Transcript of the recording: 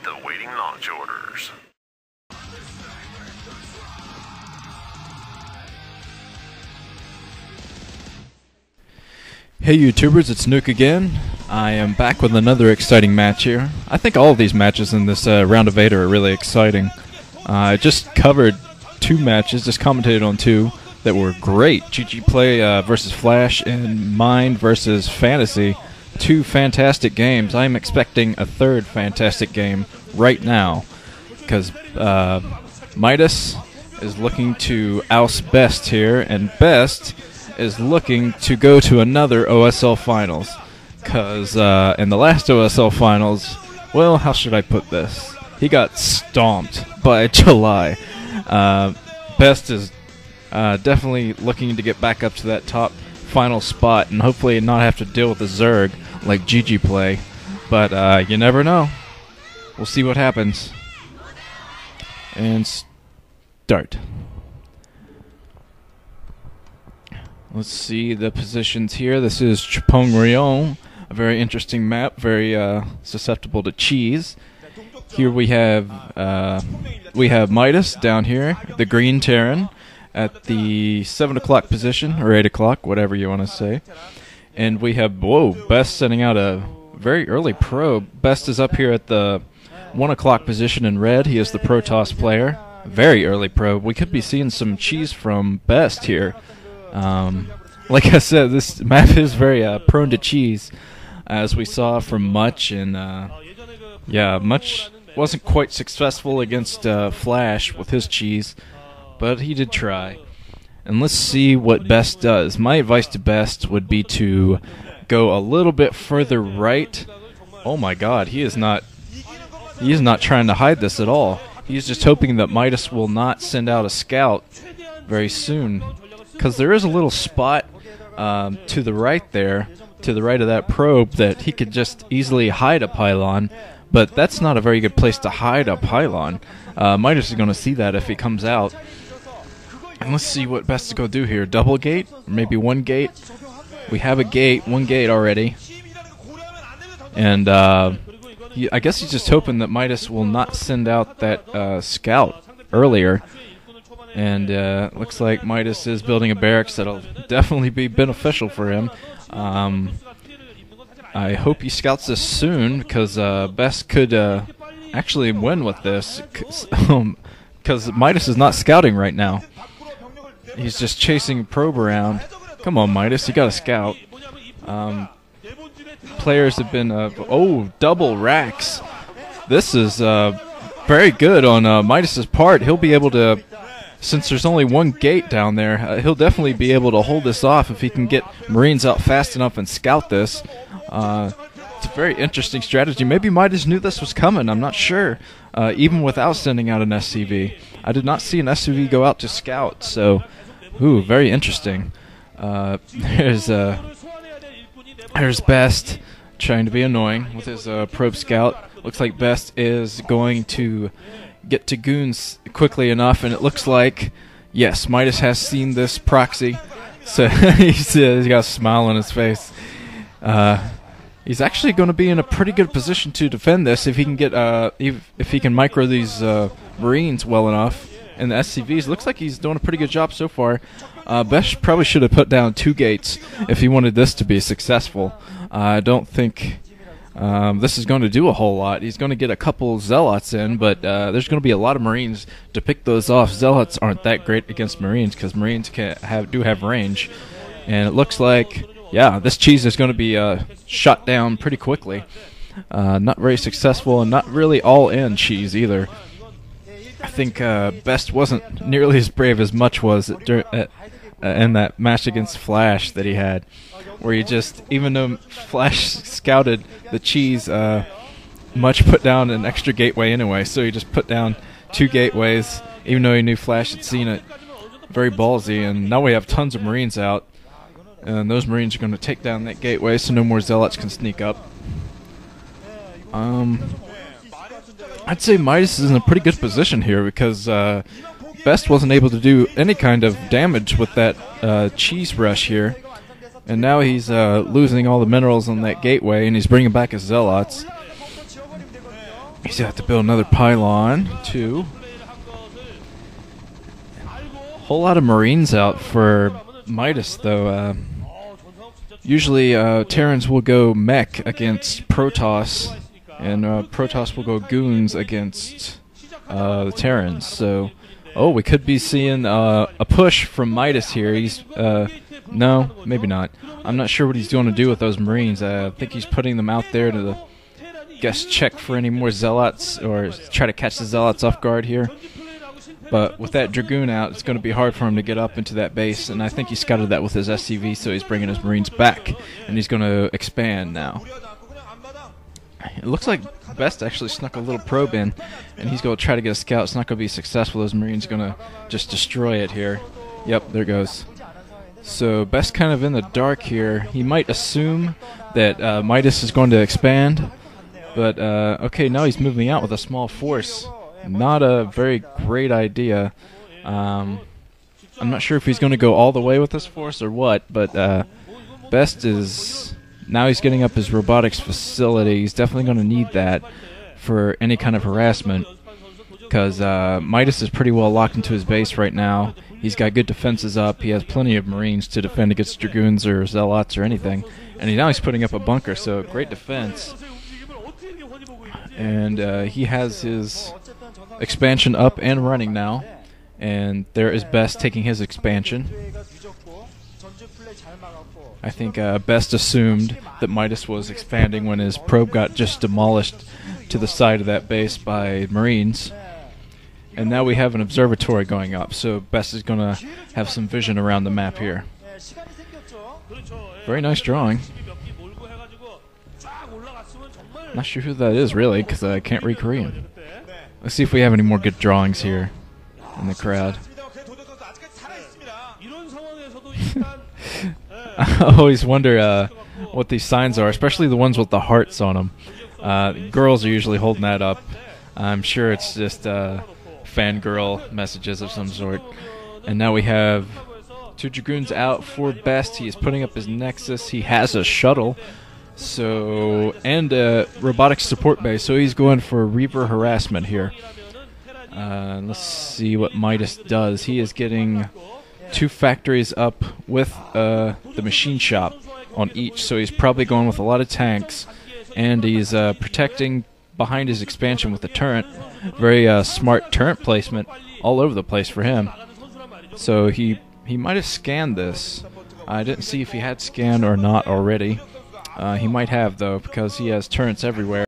awaiting launch orders. Hey YouTubers, it's Nuke again. I am back with another exciting match here. I think all of these matches in this round of 8 are really exciting. I just covered 2 matches, just commentated on 2 that were great. GG Play versus Flash and Mind versus Fantasy. 2 fantastic games. I'm expecting a 3rd fantastic game right now because Midas is looking to oust BeSt here, and BeSt is looking to go to another OSL Finals. Because in the last OSL Finals, well, how should I put this? He got stomped by July. BeSt is definitely looking to get back up to that top final spot and hopefully not have to deal with the Zerg like GG Play. But you never know. We'll see what happens. And start. Let's see the positions here. This is Chupung-Ryeong, a very interesting map, very susceptible to cheese. Here we have Midas down here, the green Terran, at the 7 o'clock position, or 8 o'clock, whatever you want to say. And we have, whoa, BeSt sending out a very early probe. BeSt is up here at the 1 o'clock position in red. He is the Protoss player. Very early probe. We could be seeing some cheese from BeSt here. Like I said, this map is very prone to cheese, as we saw from Much, and yeah, Much wasn't quite successful against Flash with his cheese, but he did try. And let's see what BeSt does. My advice to BeSt would be to go a little bit further right. Oh my God, he is not trying to hide this at all. He's just hoping that Midas will not send out a scout very soon. Because there is a little spot to the right there, to the right of that probe, that he could just easily hide a pylon, but that's not a very good place to hide a pylon. Midas is going to see that if he comes out. And let's see what BeSt is going to do here. Double gate? Maybe 1 gate? We have a gate, 1 gate already. And I guess he's just hoping that Midas will not send out that scout earlier. And looks like Midas is building a barracks that'll definitely be beneficial for him. I hope he scouts this soon, because BeSt could actually win with this. Because Midas is not scouting right now. He's just chasing probe around. Come on, Midas, you got to scout. Players have been... oh, double racks. This is very good on Midas's part. He'll be able to... Since there's only 1 gate down there, he'll definitely be able to hold this off if he can get Marines out fast enough and scout this. It's a very interesting strategy. Maybe Midas knew this was coming, I'm not sure, even without sending out an SCV. I did not see an SCV go out to scout, so, ooh, very interesting. There's BeSt trying to be annoying with his probe scout. Looks like BeSt is going to get to goons quickly enough, and it looks like, yes, Midas has seen this proxy, so he's got a smile on his face. He's actually going to be in a pretty good position to defend this if he can get if he can micro these Marines well enough. And the SCVs, looks like he's doing a pretty good job so far. BeSt probably should have put down 2 gates if he wanted this to be successful. I don't think this is going to do a whole lot. He's going to get a couple Zealots in, but there's going to be a lot of Marines to pick those off. Zealots aren't that great against Marines because Marines do have range. And it looks like, yeah, this cheese is going to be shot down pretty quickly. Not very successful, and not really all-in cheese either. I think BeSt wasn't nearly as brave as Much was in that match against Flash that he had, where he just, even though Flash scouted the cheese, Much put down an extra gateway anyway, so he just put down 2 gateways, even though he knew Flash had seen it. Very ballsy, and now we have tons of Marines out, and those Marines are going to take down that gateway so no more Zealots can sneak up. I'd say Midas is in a pretty good position here because BeSt wasn't able to do any kind of damage with that cheese rush here. And now he's losing all the minerals on that gateway, and he's bringing back his Zealots. He's gonna have to build another pylon too. Whole lot of Marines out for Midas though. Usually Terrans will go mech against Protoss, and Protoss will go goons against the Terrans. So, oh, we could be seeing a push from Midas here. He's no, maybe not. I'm not sure what he's going to do with those Marines. I think he's putting them out there to guess check for any more Zealots, or try to catch the Zealots off guard here. But with that Dragoon out, it's going to be hard for him to get up into that base, and I think he scouted that with his SCV, so he's bringing his Marines back, and he's going to expand now. It looks like BeSt actually snuck a little probe in, and he's going to try to get a scout. It's not going to be successful. Those Marines are going to just destroy it here. Yep, there goes. So BeSt kind of in the dark here. He might assume that Midas is going to expand, but okay, now he's moving out with a small force. Not a very great idea. I'm not sure if he's going to go all the way with this force or what, but BeSt is... Now he's getting up his robotics facility. He's definitely going to need that for any kind of harassment, because Midas is pretty well locked into his base right now. He's got good defenses up. He has plenty of Marines to defend against Dragoons or Zealots or anything. And now he's putting up a bunker, so great defense. And he has his expansion up and running now, and there is BeSt taking his expansion. I think BeSt assumed that Midas was expanding when his probe got just demolished to the side of that base by Marines. And now we have an observatory going up, so BeSt is going to have some vision around the map here. Very nice drawing. Not sure who that is really, because I can't read Korean. Let's see if we have any more good drawings here in the crowd. I always wonder what these signs are, especially the ones with the hearts on them. Girls are usually holding that up. I'm sure it's just fangirl messages of some sort. And now we have 2 Dragoons out for BeSt. He is putting up his Nexus. He has a shuttle. So, and a robotics support base, so he's going for Reaver harassment here. Let's see what Midas does. He is getting 2 factories up with the machine shop on each, so he's probably going with a lot of tanks, and he's protecting behind his expansion with the turret. Very smart turret placement all over the place for him. So he might have scanned this. I didn't see if he had scanned or not already. He might have, though, because he has turrets everywhere.